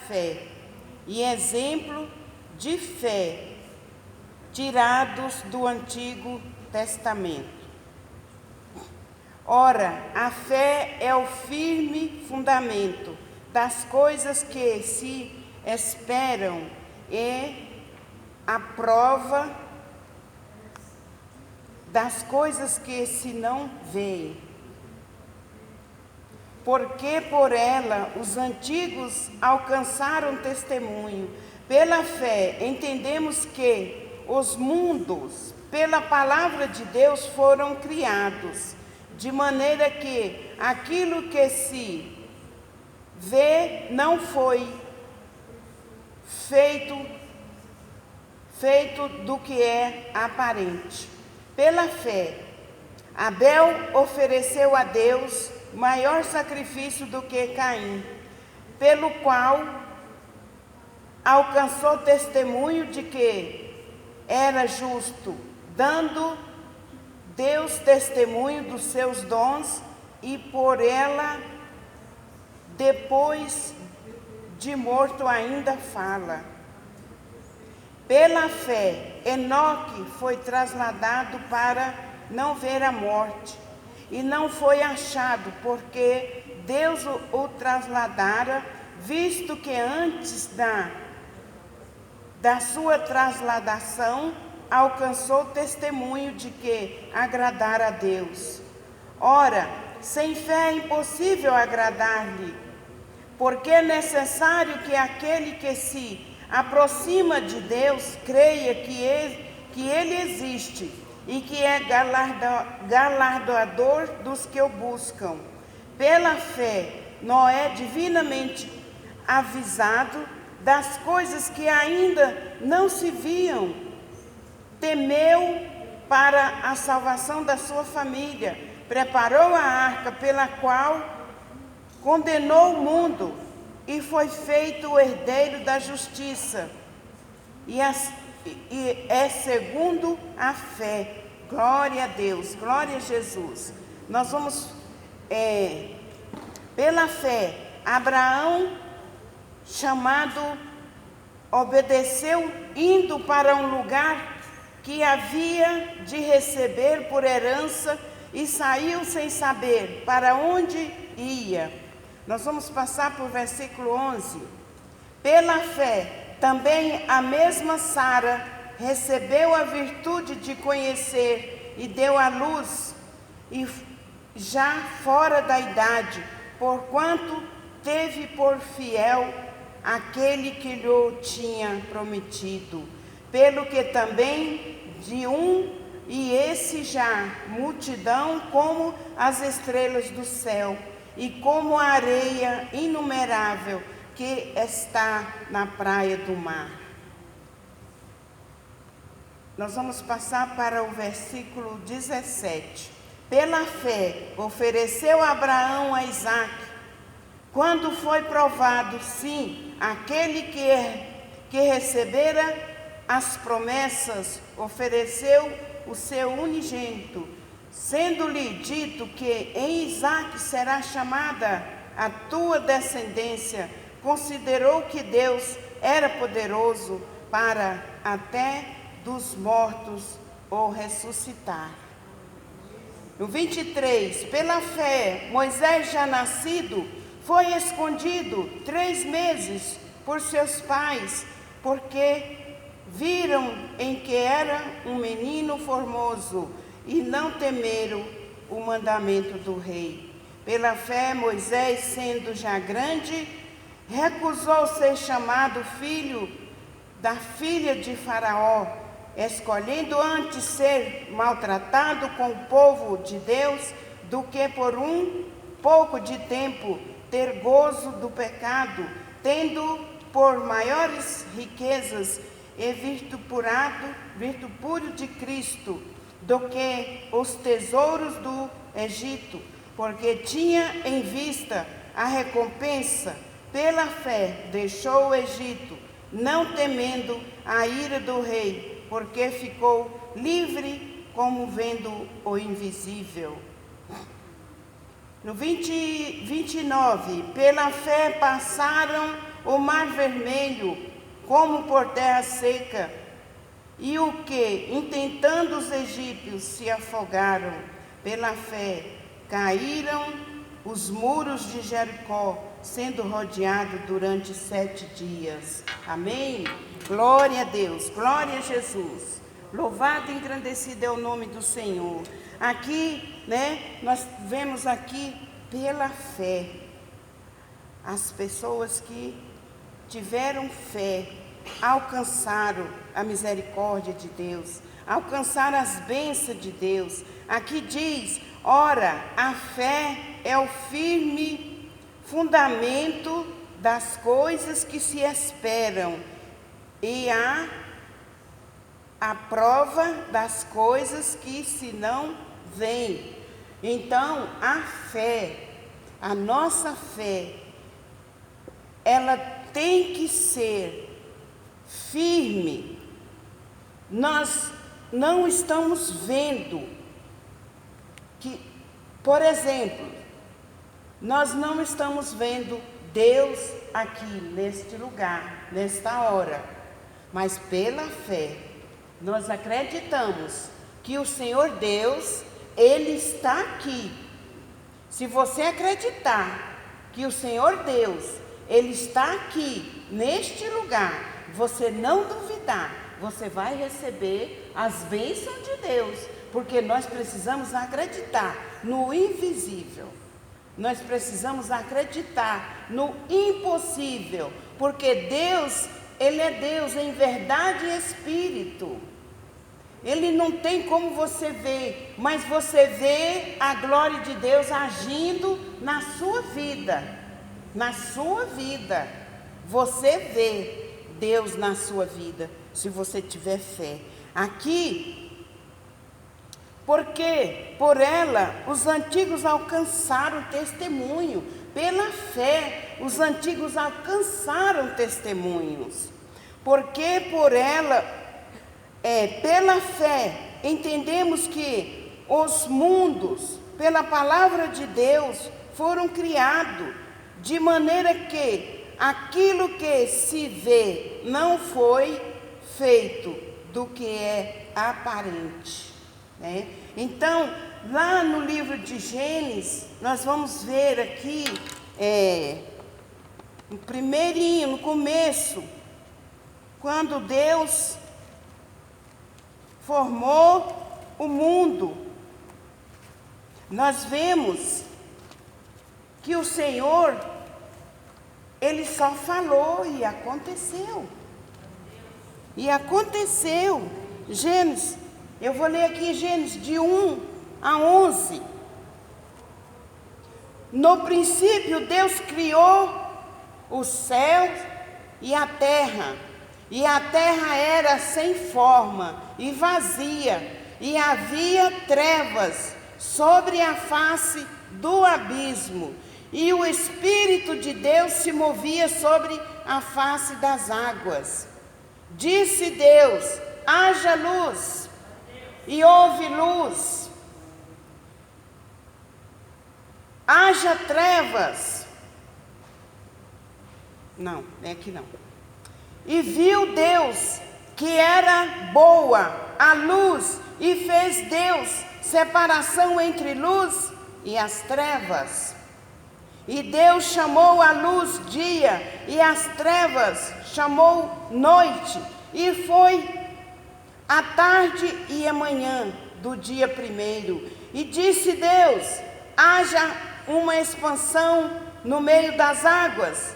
fé e exemplo de fé tirados do Antigo Testamento. Ora, a fé é o firme fundamento das coisas que se esperam e a prova das coisas que se não veem. Porque por ela os antigos alcançaram testemunho. Pela fé entendemos que os mundos, pela palavra de Deus, foram criados, de maneira que aquilo que se vê não foi feito do que é aparente. Pela fé, Abel ofereceu a Deus maior sacrifício do que Caim, pelo qual alcançou testemunho de que era justo, dando Deus testemunho dos seus dons, e por ela, depois de morto, ainda fala. Pela fé, Enoque foi trasladado para não ver a morte, e não foi achado, porque Deus o trasladara, visto que antes da sua trasladação alcançou testemunho de que agradara a Deus. Ora, sem fé é impossível agradar-lhe, porque é necessário que aquele que se aproxima de Deus creia que ele existe e que é galardoador dos que o buscam. Pela fé, Noé, divinamente avisado das coisas que ainda não se viam, temeu para a salvação da sua família, preparou a arca pela qual condenou o mundo e foi feito o herdeiro da justiça, e é segundo a fé. Glória a Deus, glória a Jesus. Nós vamos, pela fé, Abraão, chamado, obedeceu, indo para um lugar que havia de receber por herança, e saiu sem saber para onde ia. Nós vamos passar para o versículo 11. Pela fé, também a mesma Sara recebeu a virtude de conhecer e deu à luz, e já fora da idade, porquanto teve por fiel aquele que lhe tinha prometido. Pelo que também de um, e esse já multidão como as estrelas do céu, e como a areia inumerável que está na praia do mar. Nós vamos passar para o versículo 17. Pela fé, ofereceu Abraão a Isaque, quando foi provado, sim, aquele que recebera as promessas, ofereceu o seu unigênito, sendo-lhe dito que em Isaque será chamada a tua descendência, considerou que Deus era poderoso para até dos mortos o ressuscitar. No 23, pela fé, Moisés já nascido, foi escondido 3 meses por seus pais, porque viram em que era um menino formoso, e não temeram o mandamento do rei. Pela fé, Moisés, sendo já grande, recusou ser chamado filho da filha de Faraó, escolhendo antes ser maltratado com o povo de Deus, do que por um pouco de tempo ter gozo do pecado, tendo por maiores riquezas e vitupúrio de Cristo, do que os tesouros do Egito, porque tinha em vista a recompensa. Pela fé deixou o Egito, não temendo a ira do rei, porque ficou livre como vendo o invisível. No 29, pela fé passaram o mar vermelho como por terra seca, e o que, intentando os egípcios, se afogaram. Pela fé, caíram os muros de Jericó, sendo rodeado durante 7 dias. Amém? Glória a Deus, glória a Jesus. Louvado e engrandecido é o nome do Senhor. Aqui, nós vemos aqui pela fé. As pessoas que tiveram fé alcançaram a misericórdia de Deus, alcançaram as bênçãos de Deus. Aqui diz, ora, a fé é o firme fundamento das coisas que se esperam e a prova das coisas que se não veem. Então, a fé, a nossa fé, ela tem que ser firme. Nós não estamos vendo que, por exemplo, nós não estamos vendo Deus aqui neste lugar, nesta hora, mas pela fé nós acreditamos que o Senhor Deus, Ele está aqui. Se você acreditar que o Senhor Deus, Ele está aqui neste lugar, você não duvidar, você vai receber as bênçãos de Deus, porque nós precisamos acreditar no invisível. Nós precisamos acreditar no impossível, porque Deus, Ele é Deus em verdade e espírito. Ele não tem como você ver, mas você vê a glória de Deus agindo na sua vida. Na sua vida. Você vê Deus na sua vida, se você tiver fé. Aqui, porque por ela os antigos alcançaram testemunho. Pela fé, os antigos alcançaram testemunhos. Porque por ela, pela fé, entendemos que os mundos, pela palavra de Deus, foram criados, de maneira que aquilo que se vê não foi feito do que é aparente. Então, lá no livro de Gênesis, nós vamos ver aqui, no primeirinho, no começo, quando Deus formou o mundo, nós vemos que o Senhor, Ele só falou e aconteceu. E aconteceu. Gênesis, eu vou ler aqui Gênesis de 1 a 11. No princípio Deus criou os céus e a terra era sem forma e vazia, e havia trevas sobre a face do abismo, e o Espírito de Deus se movia sobre a face das águas. Disse Deus: haja luz, e houve luz. Haja trevas. Não, é aqui não. E viu Deus que era boa a luz, e fez Deus separação entre luz e as trevas. E Deus chamou a luz dia, e as trevas chamou noite. E foi a tarde e a manhã do dia primeiro. E disse Deus: haja uma expansão no meio das águas,